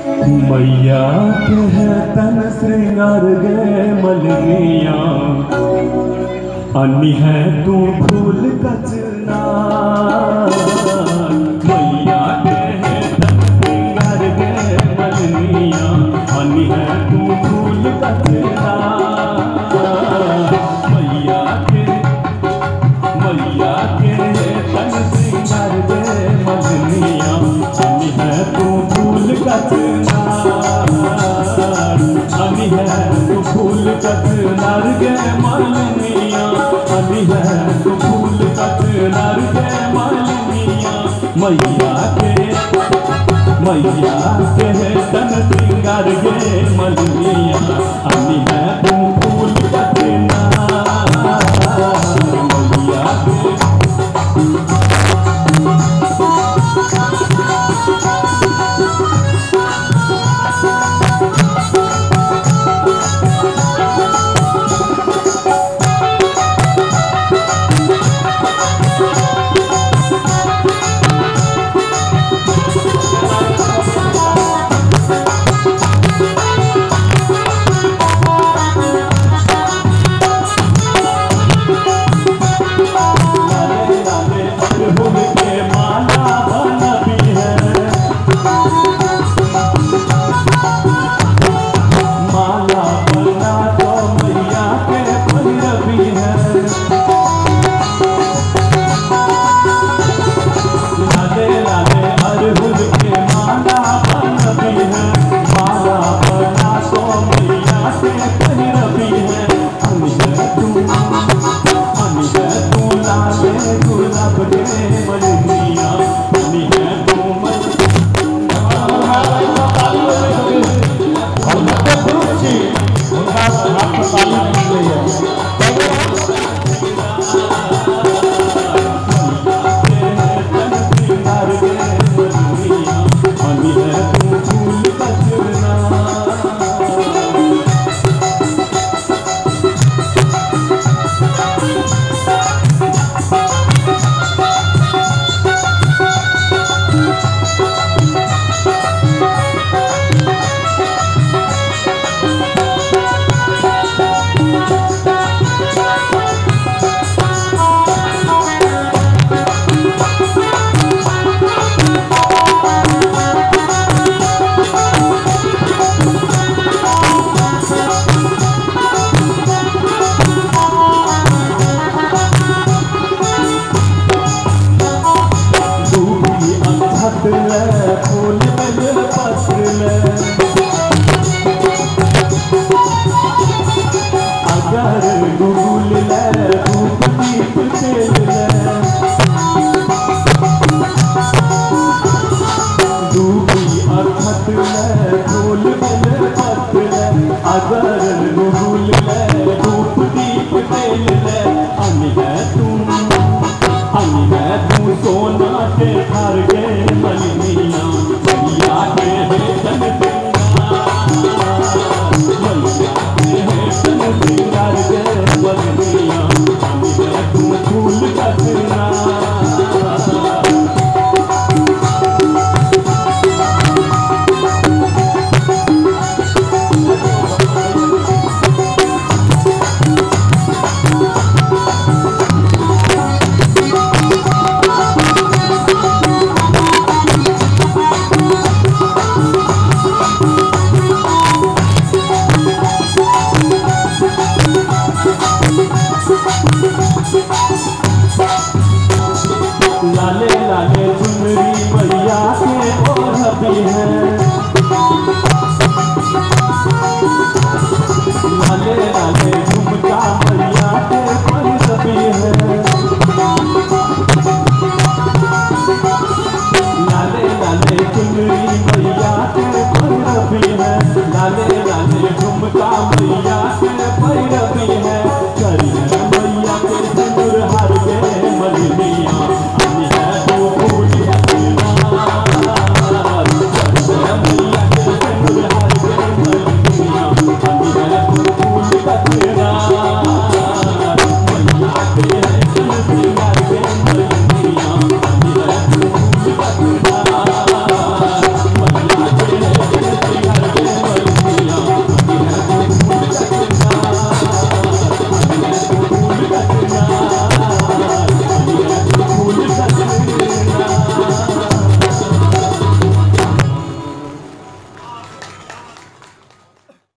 मैया के है तन श्रृंगार गे मलनिया, अन्नी है तू फूल कचना। मैया के है तन श्रृंगार गे मलनिया, अन्नी है तू फूल कचना। मैया के है तन श्रृंगार गे मलनिया, अन्नी है तू फूल कचना। अन्नी है तू फूल कचनार गे मलनिया, अन्नी है तू फूल कचनार गे मलनिया। मैया के है तन श्रृंगार गे मलनिया, अन्नी है तू फूल कचनार। मैया के फूल बदल पत्र अगर गुल धूप दीप तेल दूबी अखत फूल बदल पत्र अगर गुल धूप दीप तेल। अन्नी है तू सोना के घर गे मलनिया, मैया के है तन श्रृंगार गे मलनिया, अन्नी है तू फूल कचना। लाले लाले चुनरी मैया के ओढ़ती है, लाले लाले झुमका मैया के पंजबी है। लाले लाले चुनरी